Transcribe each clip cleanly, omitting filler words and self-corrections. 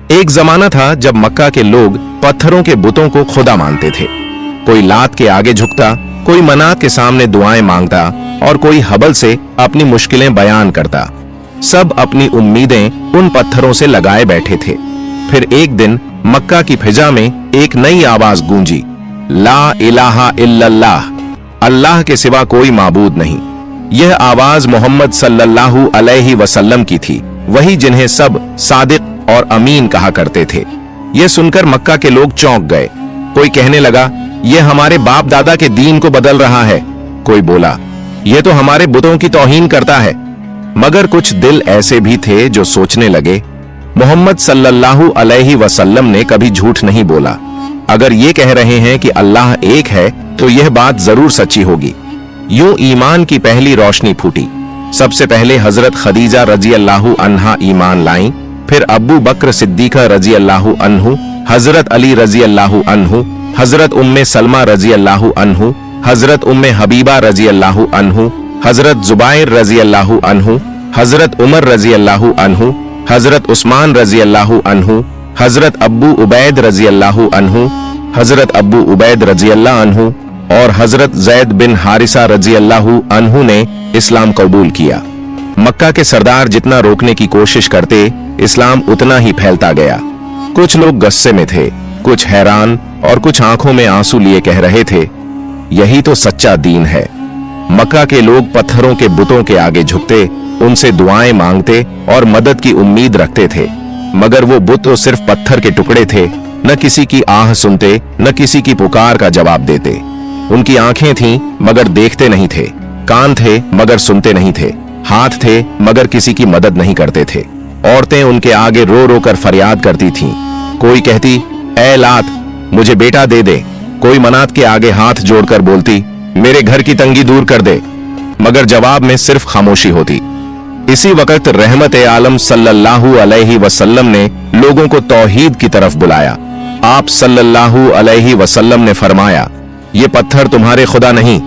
एक जमाना था जब मक्का के लोग पत्थरों के बुतों को खुदा मानते थे। कोई लात के आगे झुकता, कोई मनात के सामने दुआएं मांगता और कोई हबल से अपनी मुश्किलें बयान करता। सब अपनी उम्मीदें उन पत्थरों से लगाए बैठे थे। फिर एक दिन मक्का की फिजा में एक नई आवाज गूंजी, ला इलाहा इल्लल्लाह, अल्लाह के सिवा कोई माबूद नहीं। यह आवाज मोहम्मद सल्लल्लाहु अलैहि वसल्लम की थी, वही जिन्हें सब सादिक और अमीन कहा करते थे। यह सुनकर मक्का के लोग चौंक गए। कोई कहने लगा, यह हमारे बाप दादा के दीन को बदल रहा है। कोई बोला, यह तो हमारे बुतों की तौहीन करता है। मगर कुछ दिल ऐसे भी थे जो सोचने लगे, मोहम्मद सल्लल्लाहु अलैहि वसल्लम ने कभी झूठ नहीं बोला। अगर ये कह रहे हैं कि अल्लाह एक है तो यह बात जरूर सच्ची होगी। यूं ईमान की पहली रोशनी फूटी। सबसे पहले हजरत खदीजा रजी अल्लाहु अन्हा ईमान लाईं, फिर अब्बू बकर सिद्दीका रजी अल्लाहु अन्हु, हजरत अली रजी अल्लाहु अन्हु, हजरत उम्मे सलमा रजी अल्लाहु अन्हु, हजरत उम्मे हबीबा रजी अल्लाहु अन्हु, हजरत जुबायर रजी अल्लाहु अन्हु, हजरत उमर रजी अल्लाहु अन्हु, हजरत उस्मान रजी अल्लाहु अन्हु, हजरत अब्बू उबैद रजी अल्लाहु अन्हु, हजरत अब्बू उबैद रजी अल्लाह अन्हु और हजरत जैद बिन हारिसा रजी अल्लाहु अन्हु ने इस्लाम कबूल किया। मक्का के सरदार जितना रोकने की कोशिश करते, इस्लाम उतना ही फैलता गया। कुछ लोग गुस्से में थे, कुछ हैरान और कुछ आंखों में आंसू लिए कह रहे थे, यही तो सच्चा दीन है। मक्का के लोग पत्थरों के बुतों के आगे झुकते, उनसे दुआएं मांगते और मदद की उम्मीद रखते थे। मगर वो बुत तो सिर्फ पत्थर के टुकड़े थे, न किसी की आह सुनते, न किसी की पुकार का जवाब देते। उनकी आंखें थीं मगर देखते नहीं थे, कान थे मगर सुनते नहीं थे, हाथ थे मगर किसी की मदद नहीं करते थे। औरतें उनके आगे रो रो कर फरियाद करती थीं। कोई कहती, ऐ लात, मुझे बेटा दे दे। कोई मनात के आगे हाथ जोड़कर बोलती, मेरे घर की तंगी दूर कर दे। मगर जवाब में सिर्फ खामोशी होती। इसी वक्त रहमत आलम सल्लल्लाहु अलैहि वसल्लम ने लोगों को तौहीद की तरफ बुलाया। आप सल्लल्लाहु अलैहि वसल्लम ने फरमाया, ये पत्थर तुम्हारे खुदा नहीं,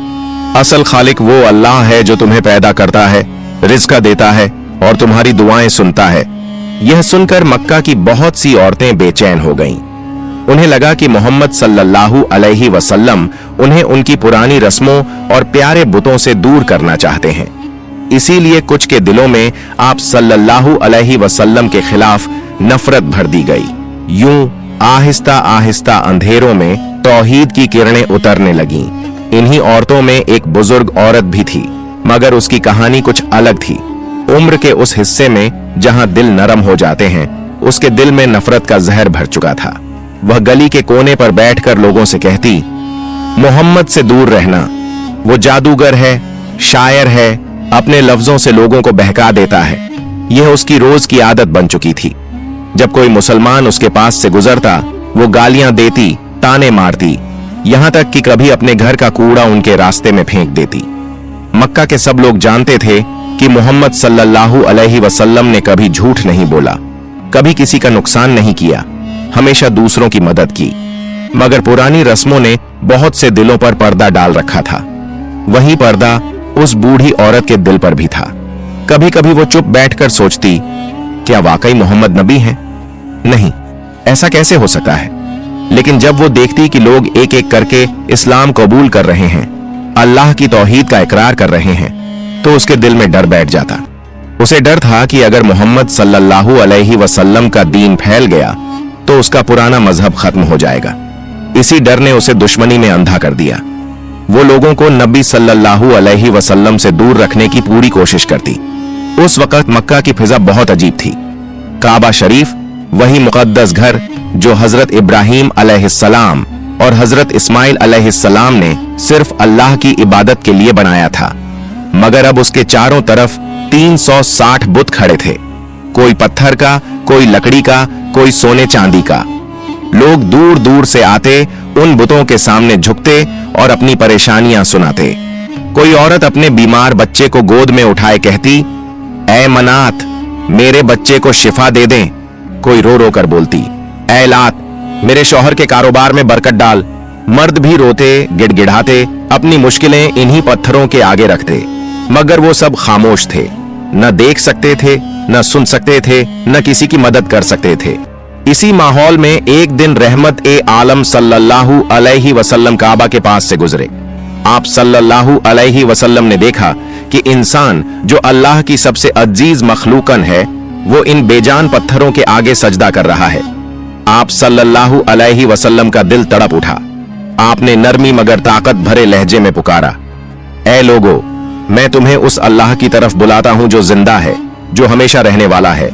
असल खालिक वो अल्लाह है जो तुम्हें पैदा करता है, रिज़्क देता है और तुम्हारी दुआएं सुनता है। यह सुनकर मक्का की बहुत सी औरतें बेचैन हो गईं। उन्हें लगा कि मोहम्मद सल्लल्लाहु अलैहि वसल्लम उन्हें उनकी पुरानी रस्मों और प्यारे बुतों से दूर करना चाहते हैं। इसीलिए कुछ के दिलों में आप सल्लल्लाहु अलैहि वसल्लम के खिलाफ नफरत भर दी गई। यूं आहिस्ता आहिस्ता अंधेरों में तौहीद की किरणें उतरने लगीं। इन्हीं औरतों में एक बुजुर्ग औरत भी थी, मगर उसकी कहानी कुछ अलग थी। उम्र के उस हिस्से में जहां दिल नरम हो जाते हैं, उसके दिल में नफरत का जहर भर चुका था। वह गली के कोने पर बैठकर लोगों से कहती, मोहम्मद से दूर रहना, वो जादूगर है, शायर है, अपने लफ्जों से लोगों को बहका देता है। यह उसकी रोज की आदत बन चुकी थी। जब कोई मुसलमान उसके पास से गुजरता, वो गालियां देती, ताने मारती, यहां तक कि कभी अपने घर का कूड़ा उनके रास्ते में फेंक देती। मक्का के सब लोग जानते थे कि मोहम्मद सल्लल्लाहु अलैहि वसल्लम ने कभी झूठ नहीं बोला, कभी किसी का नुकसान नहीं किया, हमेशा दूसरों की मदद की। मगर पुरानी रस्मों ने बहुत से दिलों पर पर्दा डाल रखा था। वही पर्दा उस बूढ़ी औरत के दिल पर भी था। कभी कभी वो चुप बैठकर सोचती, क्या वाकई मोहम्मद नबी हैं? नहीं, ऐसा कैसे हो सकता है? लेकिन जब वो देखती कि लोग एक एक करके इस्लाम कबूल कर रहे हैं, अल्लाह की तौहीद का इकरार कर रहे हैं, तो उसके दिल में डर बैठ जाता। उसे डर था कि अगर मोहम्मद सल्लल्लाहु अलैहि वसल्लम का दीन फैल गया तो उसका पुराना मजहब खत्म हो जाएगा। इसी डर ने उसे दुश्मनी में अंधा कर दिया। वो लोगों को नबी सल्लल्लाहु अलैहि वसल्लम से दूर रखने की पूरी कोशिश करती। उस वक्त मक्का की फिजा बहुत अजीब थी। काबा शरीफ, वही मुकद्दस घर जो हजरत इब्राहीम अलैहिस्सलाम और हजरत इस्माइल अलैहिस्सलाम ने सिर्फ अल्लाह की इबादत के लिए बनाया था, मगर अब उसके चारों तरफ 360 बुत खड़े थे। कोई पत्थर का, कोई लकड़ी का, कोई सोने चांदी का। लोग दूर दूर से आते, उन बुतों के सामने झुकते और अपनी परेशानियां सुनाते। कोई औरत अपने बीमार बच्चे को गोद में उठाए कहती, ऐ मनात, मेरे बच्चे को शिफा दे दें। कोई रो रो कर बोलती, ऐ लात, मेरे शौहर के कारोबार में बरकत डाल। मर्द भी रोते, गिड़गिड़ाते, अपनी मुश्किलें इन्हीं पत्थरों के आगे रखते। मगर वो सब खामोश थे, न देख सकते थे, न सुन सकते थे, न किसी की मदद कर सकते थे। इसी माहौल में एक दिन रहमत ए आलम सल्लल्लाहु अलैहि वसल्लम काबा के पास से गुजरे। आप सल्लल्लाहु अलैहि वसल्लम ने देखा कि इंसान जो अल्लाह की सबसे अजीज मखलूकन है वो इन बेजान पत्थरों के आगे सजदा कर रहा है। आप सल्लल्लाहु अलैहि वसल्लम का दिल तड़प उठा। आपने नरमी मगर ताकत भरे लहजे में पुकारा, ऐ लोगो, मैं तुम्हें उस अल्लाह की तरफ बुलाता हूं जो जिंदा है, जो हमेशा रहने वाला है।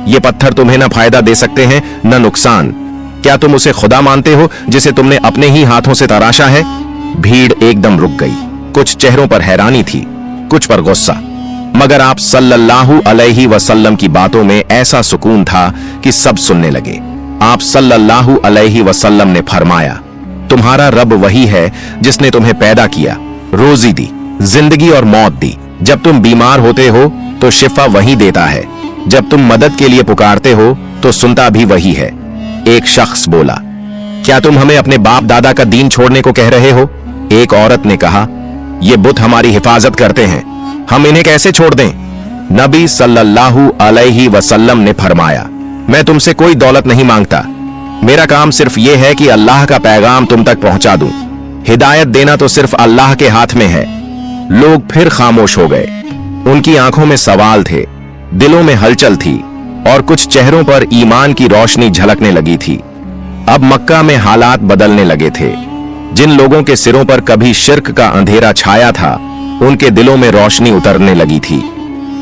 ये पत्थर तुम्हें न फायदा दे सकते हैं न नुकसान। क्या तुम उसे खुदा मानते हो जिसे तुमने अपने ही हाथों से तराशा है? भीड़ एकदम रुक गई। कुछ चेहरों पर हैरानी थी, कुछ पर गुस्सा, मगर आप सल्लल्लाहु अलैहि वसल्लम की बातों में ऐसा सुकून था कि सब सुनने लगे। आप सल्लल्लाहु अलैहि वसल्लम ने फरमाया, तुम्हारा रब वही है जिसने तुम्हें पैदा किया, रोजी दी, जिंदगी और मौत दी। जब तुम बीमार होते हो तो शिफा वही देता है, जब तुम मदद के लिए पुकारते हो तो सुनता भी वही है। एक शख्स बोला, क्या तुम हमें अपने बाप दादा का दीन छोड़ने को कह रहे हो? एक औरत ने कहा, ये बुत हमारी हिफाजत करते हैं, हम इन्हें कैसे छोड़ दें? नबी सल्लल्लाहु अलैहि वसल्लम ने फरमाया, मैं तुमसे कोई दौलत नहीं मांगता, मेरा काम सिर्फ यह है कि अल्लाह का पैगाम तुम तक पहुंचा दूं। हिदायत देना तो सिर्फ अल्लाह के हाथ में है। लोग फिर खामोश हो गए। उनकी आंखों में सवाल थे, दिलों में हलचल थी और कुछ चेहरों पर ईमान की रोशनी झलकने लगी थी। अब मक्का में हालात बदलने लगे थे। जिन लोगों के सिरों पर कभी शिर्क का अंधेरा छाया था, उनके दिलों में रोशनी उतरने लगी थी।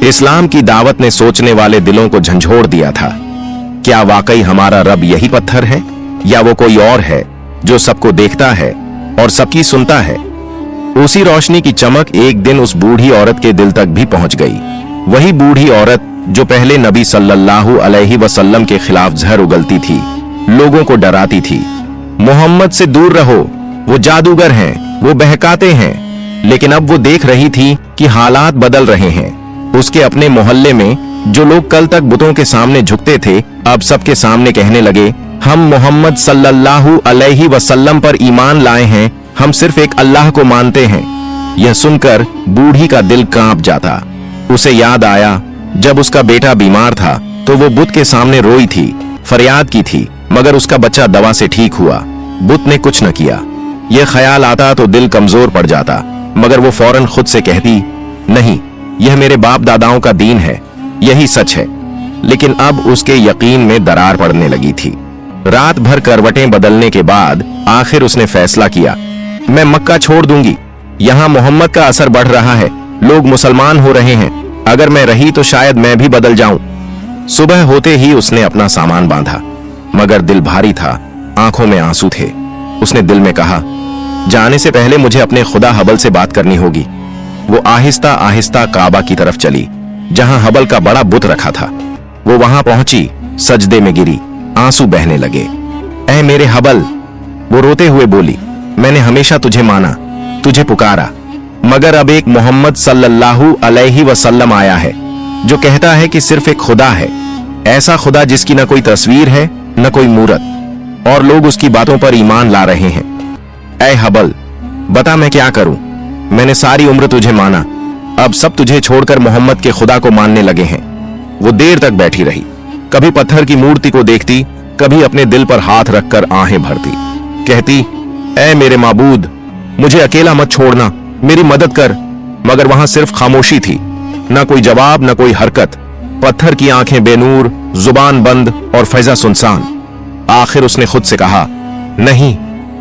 इस्लाम की दावत ने सोचने वाले दिलों को झंझोड़ दिया था। क्या वाकई हमारा रब यही पत्थर है या वो कोई और है जो सबको देखता है और सबकी सुनता है? उसी रोशनी की चमक एक दिन उस बूढ़ी औरत के दिल तक भी पहुंच गई। वही बूढ़ी औरत जो पहले नबी सल्लल्लाहु अलैहि वसल्लम के खिलाफ जहर उगलती थी, लोगों को डराती थी। मोहम्मद से दूर रहो, वो जादूगर हैं, वो बहकाते हैं। लेकिन अब वो देख रही थी कि हालात बदल रहे हैं। उसके अपने मोहल्ले में जो लोग कल तक बुतों के सामने झुकते थे, अब सबके सामने कहने लगे, हम मोहम्मद सल्लल्लाहु अलैहि वसल्लम पर ईमान लाए हैं, हम सिर्फ एक अल्लाह को मानते हैं। यह सुनकर बूढ़ी का दिल कांप जाता। उसे याद आया, जब उसका बेटा बीमार था तो वो बुत के सामने रोई थी, फरियाद की थी, मगर उसका बच्चा दवा से ठीक हुआ। बुत ने कुछ न किया। यह ख्याल आता तो दिल कमजोर पड़ जाता, मगर वो फौरन खुद से कहती, नहीं, यह मेरे बाप दादाओं का दीन है, यही सच है। लेकिन अब उसके यकीन में दरार पड़ने लगी थी। रात भर करवटें बदलने के बाद आखिर उसने फैसला किया, मैं मक्का छोड़ दूंगी। यहाँ मोहम्मद का असर बढ़ रहा है, लोग मुसलमान हो रहे हैं, अगर मैं रही तो शायद मैं भी बदल जाऊं। सुबह होते ही उसने अपना सामान बांधा, मगर दिल भारी था, आंखों में आंसू थे। उसने दिल में कहा, जाने से पहले मुझे अपने खुदा हबल से बात करनी होगी। वो आहिस्ता आहिस्ता काबा की तरफ चली, जहां हबल का बड़ा बुत रखा था। वो वहां पहुंची, सजदे में गिरी, आंसू बहने लगे। ऐ मेरे हबल, वो रोते हुए बोली, मैंने हमेशा तुझे माना, तुझे पुकारा, मगर अब एक मोहम्मद सल्लल्लाहु अलैहि वसल्लम आया है जो कहता है कि सिर्फ एक खुदा है, ऐसा खुदा जिसकी न कोई तस्वीर है न कोई मूरत, और लोग उसकी बातों पर ईमान ला रहे हैं। ऐ हबल, बता मैं क्या करूं? मैंने सारी उम्र तुझे माना, अब सब तुझे छोड़कर मोहम्मद के खुदा को मानने लगे हैं। वो देर तक बैठी रही, कभी पत्थर की मूर्ति को देखती, कभी अपने दिल पर हाथ रखकर आहें भरती, कहती, ऐ मेरे माबूद, मुझे अकेला मत छोड़ना, मेरी मदद कर। मगर वहां सिर्फ खामोशी थी, ना कोई जवाब, ना कोई हरकत। पत्थर की आंखें बेनूर, जुबान बंद और फैजा सुनसान। आखिर उसने खुद से कहा, नहीं,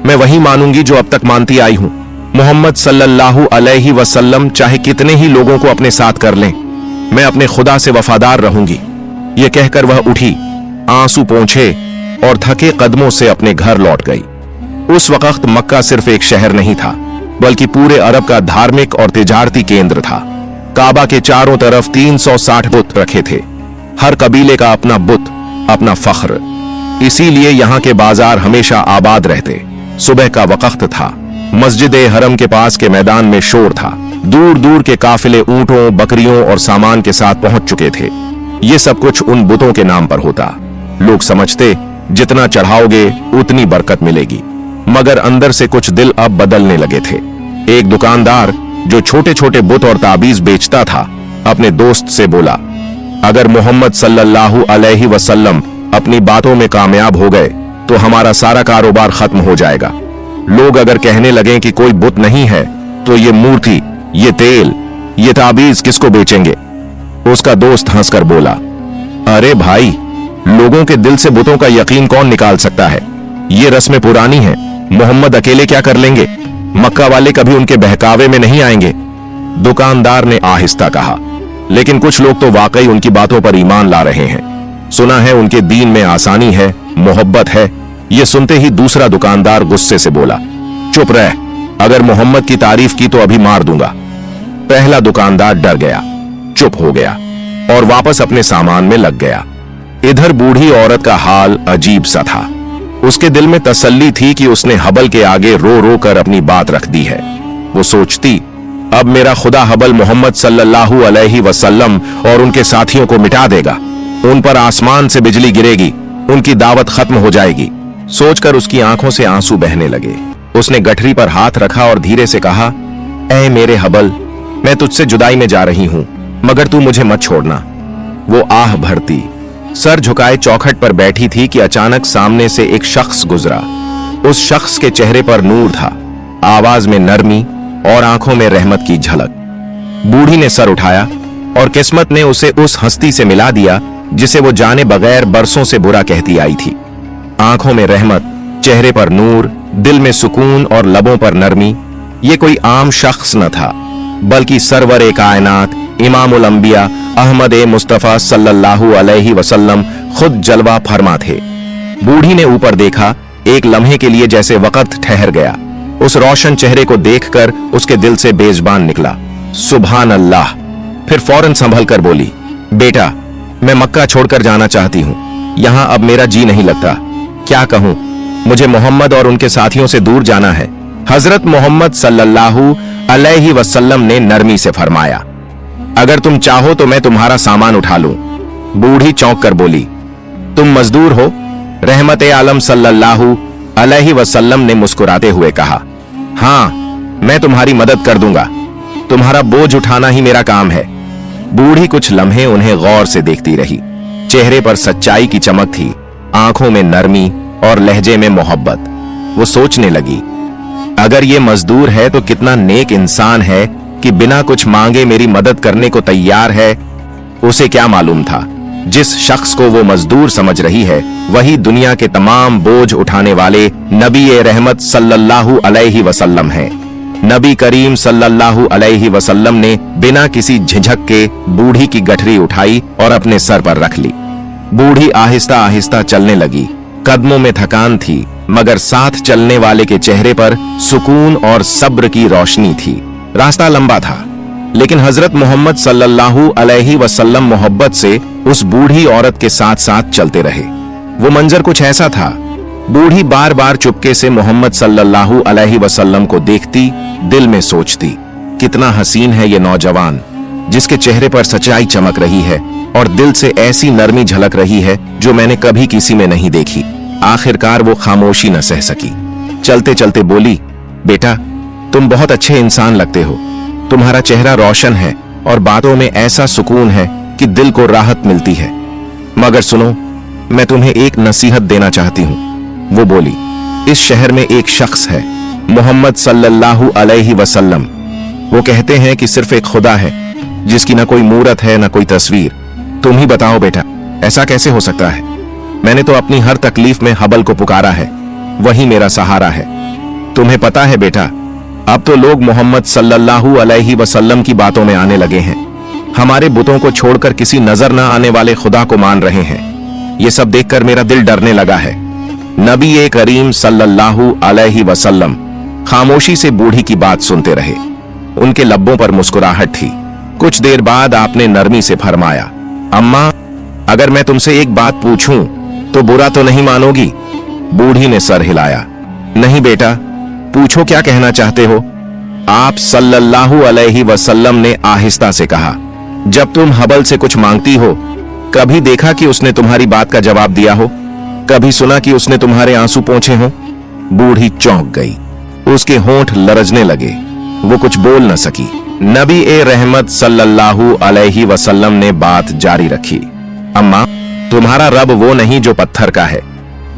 मैं वही मानूंगी जो अब तक मानती आई हूं। मोहम्मद सल्लल्लाहु अलैहि वसल्लम चाहे कितने ही लोगों को अपने साथ कर लें, मैं अपने खुदा से वफादार रहूंगी। यह कहकर वह उठी, आंसू पोंछे और थके कदमों से अपने घर लौट गई। उस वक्त मक्का सिर्फ एक शहर नहीं था, बल्कि पूरे अरब का धार्मिक और तिजारती केंद्र था। काबा के चारों तरफ 360 बुत रखे थे, हर कबीले का अपना बुत, अपना फख्र। इसीलिए यहाँ के बाजार हमेशा आबाद रहते। सुबह का वक्त था, मस्जिद हरम के पास के मैदान में शोर था। दूर दूर के काफिले ऊंटों, बकरियों और सामान के साथ पहुंच चुके थे। ये सब कुछ उन बुतों के नाम पर होता। लोग समझते जितना चढ़ाओगे उतनी बरकत मिलेगी, मगर अंदर से कुछ दिल अब बदलने लगे थे। एक दुकानदार जो छोटे छोटे बुत और ताबीज बेचता था, अपने दोस्त से बोला, अगर मोहम्मद सल्लल्लाहु अलैहि वसल्लम अपनी बातों में कामयाब हो गए तो हमारा सारा कारोबार खत्म हो जाएगा। लोग अगर कहने लगे कि कोई बुत नहीं है तो ये मूर्ति, ये तेल, ये ताबीज किसको बेचेंगे? उसका दोस्त हंसकर बोला, अरे भाई, लोगों के दिल से बुतों का यकीन कौन निकाल सकता है? ये रस्में पुरानी हैं। मोहम्मद अकेले क्या कर लेंगे? मक्का वाले कभी उनके बहकावे में नहीं आएंगे। दुकानदार ने आहिस्ता कहा, लेकिन कुछ लोग तो वाकई उनकी बातों पर ईमान ला रहे हैं। सुना है उनके दीन में आसानी है, मोहब्बत है। ये सुनते ही दूसरा दुकानदार गुस्से से बोला, चुप रह, अगर मोहम्मद की तारीफ की तो अभी मार दूंगा। पहला दुकानदार डर गया, चुप हो गया और वापस अपने सामान में लग गया। इधर बूढ़ी औरत का हाल अजीब सा था। उसके दिल में तसल्ली थी कि उसने हबल के आगे रो रो कर अपनी बात रख दी है। वो सोचती, अब मेरा खुदा हबल मोहम्मद सल्लल्लाहु अलैहि वसल्लम और उनके साथियों को मिटा देगा। उन पर आसमान से बिजली गिरेगी, उनकी दावत खत्म हो जाएगी। सोचकर उसकी आंखों से आंसू बहने लगे। उसने गठरी पर हाथ रखा और धीरे से कहा, ऐ मेरे हबल, मैं तुझसे जुदाई में जा रही हूं, मगर तू मुझे मत छोड़ना। वो आह भरती सर झुकाए चौखट पर बैठी थी कि अचानक सामने से एक शख्स गुजरा। उस शख्स के चेहरे पर नूर था, आवाज में नरमी और आंखों में रहमत की झलक। बूढ़ी ने सर उठाया और किस्मत ने उसे उस हस्ती से मिला दिया जिसे वो जाने बगैर बरसों से बुरा कहती आई थी। आंखों में रहमत, चेहरे पर नूर, दिल में सुकून और लबों पर नरमी। ये कोई आम शख्स न था, बल्कि सरवर कायनात, इमामुल अंबिया अहमद मुस्तफा सल्लल्लाहु अलैहि वसल्लम खुद जलवा फरमा थे। बूढ़ी ने ऊपर देखा, एक लम्हे के लिए जैसे वक्त ठहर गया। उस रोशन चेहरे को देखकर उसके दिल से बेज़बान निकला, सुभान अल्लाह। फिर फौरन संभल कर बोली, बेटा, मैं मक्का छोड़कर जाना चाहती हूँ। यहाँ अब मेरा जी नहीं लगता। क्या कहूँ, मुझे मोहम्मद और उनके साथियों से दूर जाना है। हजरत मोहम्मद सल्लल्लाहु अलैहि वसल्लम ने नरमी से फरमाया, अगर तुम चाहो तो मैं तुम्हारा सामान उठा लूं। बूढ़ी चौंक कर बोली, तुम मजदूर हो? रहमत आलम सल्लल्लाहु अलैहि वसल्लम ने मुस्कुराते हुए कहा, हां, मैं तुम्हारी मदद कर दूंगा। तुम्हारा बोझ उठाना ही मेरा काम है। बूढ़ी कुछ लम्हे उन्हें गौर से देखती रही। चेहरे पर सच्चाई की चमक थी, आंखों में नरमी और लहजे में मोहब्बत। वो सोचने लगी, अगर ये मजदूर है तो कितना नेक इंसान है कि बिना कुछ मांगे मेरी मदद करने को तैयार है। उसे क्या मालूम था, जिस शख्स को वो मजदूर समझ रही है वही दुनिया के तमाम बोझ उठाने वाले नबी रहमत सल्लल्लाहु अलैहि वसल्लम है। नबी करीम सल्लल्लाहु अलैहि वसल्लम ने बिना किसी झिझक के बूढ़ी की गठरी उठाई और अपने सर पर रख ली। बूढ़ी आहिस्ता आहिस्ता चलने लगी। कदमों में थकान थी, मगर साथ चलने वाले के चेहरे पर सुकून और सब्र की रोशनी थी। रास्ता लंबा था, लेकिन हजरत मोहम्मद सल्लल्लाहु अलैहि वसल्लम मोहब्बत से उस बूढ़ी औरत के साथ साथ चलते रहे। वो मंजर कुछ ऐसा था, बूढ़ी बार बार चुपके से मोहम्मद सल्लल्लाहु अलैहि वसल्लम को देखती, दिल में सोचती, कितना हसीन है ये नौजवान, जिसके चेहरे पर सच्चाई चमक रही है और दिल से ऐसी नरमी झलक रही है जो मैंने कभी किसी में नहीं देखी। आखिरकार वो खामोशी न सह सकी। चलते चलते बोली, बेटा, तुम बहुत अच्छे इंसान लगते हो। तुम्हारा चेहरा रोशन है और बातों में ऐसा सुकून है कि दिल को राहत मिलती है। मगर सुनो, मैं तुम्हें एक नसीहत देना चाहती हूँ। वो बोली, इस शहर में एक शख्स है, मोहम्मद सल्लल्लाहु अलैहि वसल्लम। वो कहते हैं कि सिर्फ एक खुदा है, जिसकी न कोई मूरत है न कोई तस्वीर। तुम ही बताओ बेटा, ऐसा कैसे हो सकता है? मैंने तो अपनी हर तकलीफ में हबल को पुकारा है, वही मेरा सहारा है। तुम्हें पता है बेटा, अब तो लोग मोहम्मद सल्लल्लाहु अलैहि वसल्लम की बातों में आने लगे हैं। हमारे बुतों को छोड़कर किसी नजर न आने वाले खुदा को मान रहे हैं। ये सब देखकर मेरा दिल डरने लगा है। नबी करीम सल्लल्लाहु अलैहि वसल्लम खामोशी से बूढ़ी की बात सुनते रहे। उनके लब्बों पर मुस्कुराहट थी। कुछ देर बाद आपने नरमी से फरमाया, अम्मा, अगर मैं तुमसे एक बात पूछूं तो बुरा तो नहीं मानोगी? बूढ़ी ने सर हिलाया, नहीं बेटा, पूछो, क्या कहना चाहते हो? आप सल्लल्लाहु अलैहि वसल्लम ने आहिस्ता से कहा, जब तुम हबल से कुछ मांगती हो, कभी देखा कि उसने तुम्हारी बात का जवाब दिया हो? कभी सुना कि उसने तुम्हारे आंसू पोंछे हो? बूढ़ी चौंक गई, उसके होंठ लरजने लगे। वो कुछ बोल न सकी। नबी रहमत सल्लल्लाहु अलैहि वसल्लम ने बात जारी रखी, अम्मा, तुम्हारा रब वो नहीं जो पत्थर का है,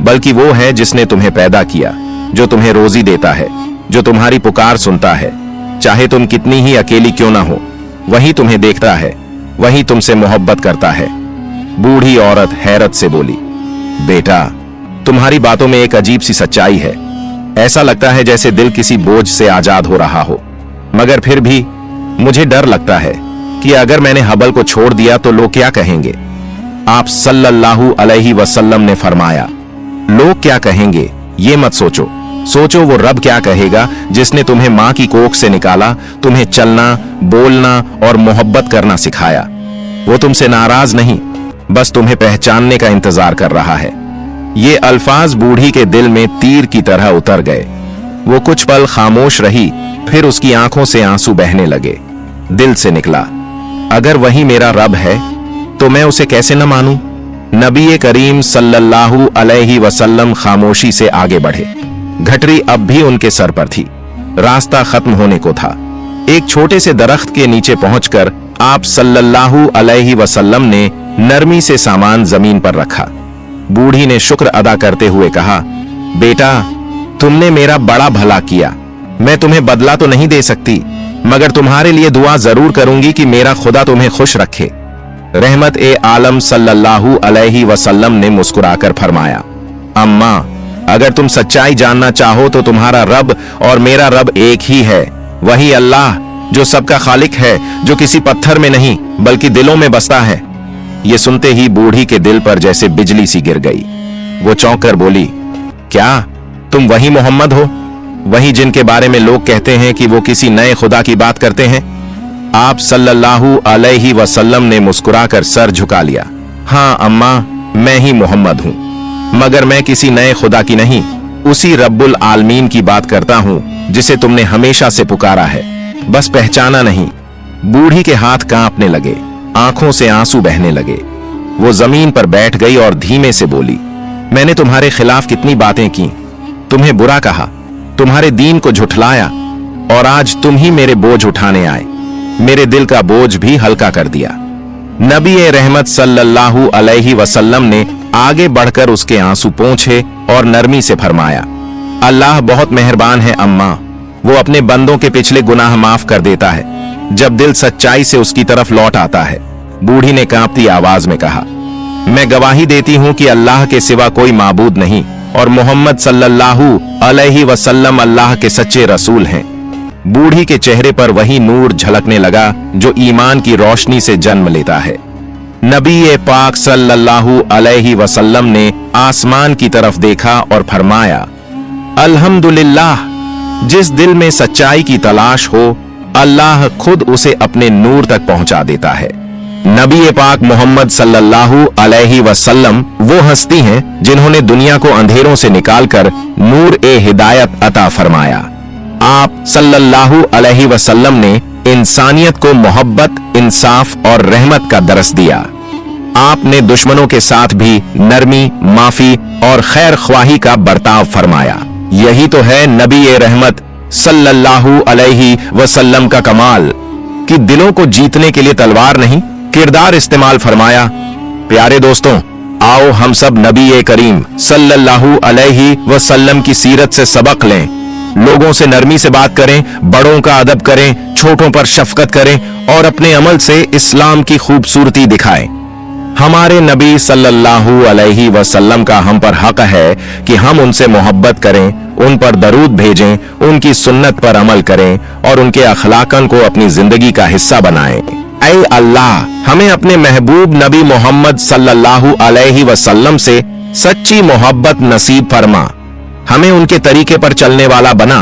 बल्कि वो है जिसने तुम्हें पैदा किया, जो तुम्हें रोजी देता है, जो तुम्हारी पुकार सुनता है, चाहे तुम कितनी ही अकेली क्यों ना हो, वही तुम्हें देखता है, वही तुमसे मोहब्बत करता है। बूढ़ी औरत हैरत से बोली, बेटा, तुम्हारी बातों में एक अजीब सी सच्चाई है। ऐसा लगता है जैसे दिल किसी बोझ से आजाद हो रहा हो, मगर फिर भी मुझे डर लगता है कि अगर मैंने हबल को छोड़ दिया तो लोग क्या कहेंगे। आप सल्लल्लाहु अलैहि वसल्लम ने फरमाया, लोग क्या कहेंगे ये मत सोचो, सोचो वो रब क्या कहेगा जिसने तुम्हें मां की कोख से निकाला, तुम्हें चलना, बोलना और मोहब्बत करना सिखाया। वो तुमसे नाराज नहीं, बस तुम्हें पहचानने का इंतजार कर रहा है। ये अल्फाज बूढ़ी के दिल में तीर की तरह उतर गए। वो कुछ पल खामोश रही, फिर उसकी आंखों से आंसू बहने लगे। दिल से निकला, अगर वही मेरा रब है तो मैं उसे कैसे न मानूं। नबी करीम सल्लल्लाहु अलैहि वसल्लम खामोशी से आगे बढ़े। घटरी अब भी उनके सर पर थी, रास्ता खत्म होने को था। एक छोटे से दरख्त के नीचे पहुंचकर आप सल्लल्लाहु अलैहि वसल्लम ने नरमी से सामान जमीन पर रखा। बूढ़ी ने शुक्र अदा करते हुए कहा, बेटा, तुमने मेरा बड़ा भला किया। मैं तुम्हें बदला तो नहीं दे सकती, मगर तुम्हारे लिए दुआ जरूर करूंगी कि मेरा खुदा तुम्हें खुश रखे। रहमत ए आलम सल्लल्लाहु अलैहि वसल्लम ने मुस्कुराकर फरमाया, अम्मा, अगर तुम सच्चाई जानना चाहो तो तुम्हारा रब और मेरा रब एक ही है, वही अल्लाह जो सबका खालिक है, जो किसी पत्थर में नहीं बल्कि दिलों में बसता है। ये सुनते ही बूढ़ी के दिल पर जैसे बिजली सी गिर गई। वो चौंक कर बोली, क्या तुम वही मोहम्मद हो, वही जिनके बारे में लोग कहते हैं कि वो किसी नए खुदा की बात करते हैं। आप सल्लल्लाहु अलैहि वसल्लम ने मुस्कुराकर सर झुका लिया। हाँ अम्मा, मैं ही मोहम्मद हूं, मगर मैं किसी नए खुदा की नहीं, उसी रब्बुल आलमीन की बात करता हूं जिसे तुमने हमेशा से पुकारा है, बस पहचाना नहीं। बूढ़ी के हाथ कांपने लगे, आंखों से आंसू बहने लगे। वो जमीन पर बैठ गई और धीमे से बोली, मैंने तुम्हारे खिलाफ कितनी बातें की, तुम्हें बुरा कहा, तुम्हारे दीन को झुठलाया, और आज तुम ही मेरे बोझ उठाने आए। मेरे दिल का बोझ भी हल्का कर दिया। नबी रहमत सल्लल्लाहु अलैहि वसल्लम ने आगे बढ़कर उसके आंसू पोंछे और नरमी से फरमाया, अल्लाह बहुत मेहरबान है अम्मा, वो अपने बंदों के पिछले गुनाह माफ कर देता है जब दिल सच्चाई से उसकी तरफ लौट आता है। बूढ़ी ने कांपती आवाज में कहा, मैं गवाही देती हूं कि अल्लाह के सिवा कोई माबूद नहीं और मोहम्मद सल्लल्लाहु अलैहि वसल्लम अल्लाह के सच्चे रसूल हैं। बूढ़ी के चेहरे पर वही नूर झलकने लगा जो ईमान की रोशनी से जन्म लेता है। नबी पाक सल्लल्लाहु अलैहि वसल्लम ने आसमान की तरफ देखा और फरमाया, अल्हम्दुलिल्लाह, जिस दिल में सच्चाई की तलाश हो अल्लाह खुद उसे अपने नूर तक पहुंचा देता है। नबी पाक मोहम्मद सल्लल्लाहु अलैहि वसल्लम वो हस्ती हैं जिन्होंने दुनिया को अंधेरों से निकालकर नूर ए हिदायत अता फरमाया। आप सल्लल्लाहु अलैहि वसल्लम ने इंसानियत को मोहब्बत, इंसाफ और रहमत का दरस दिया। आपने दुश्मनों के साथ भी नरमी, माफी और खैर ख्वाही का बर्ताव फरमाया। यही तो है नबी रहमत सल्लल्लाहु अलैहि वसल्लम का कमाल कि दिलों को जीतने के लिए तलवार नहीं, किरदार इस्तेमाल फरमाया। प्यारे दोस्तों, आओ हम सब नबी करीम सल्लल्लाहु अलैहि वसल्लम की सीरत से सबक लें। लोगों से नरमी से बात करें, बड़ों का अदब करें, छोटों पर शफकत करें और अपने अमल से इस्लाम की खूबसूरती दिखाएं। हमारे नबी सल्लल्लाहु अलैहि वसल्लम का हम पर हक है कि हम उनसे मोहब्बत करें, उन पर दरूद भेजें, उनकी सुन्नत पर अमल करें और उनके अखलाकन को अपनी जिंदगी का हिस्सा बनाएं। ऐ अल्लाह, हमें अपने महबूब नबी मोहम्मद सल्लल्लाहु अलैहि वसल्लम से सच्ची मोहब्बत नसीब फरमा, हमें उनके तरीके पर चलने वाला बना,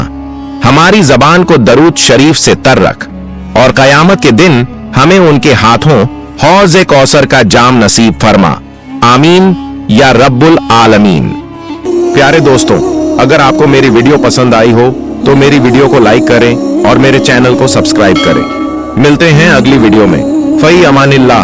हमारी जबान को दरूद शरीफ से तर रख और कयामत के दिन हमें उनके हाथों हौज़ कौसर का जाम नसीब फरमा। आमीन या रब्बुल आलमीन। प्यारे दोस्तों, अगर आपको मेरी वीडियो पसंद आई हो तो मेरी वीडियो को लाइक करें और मेरे चैनल को सब्सक्राइब करें। मिलते हैं अगली वीडियो में। फई अमानिल्लाह।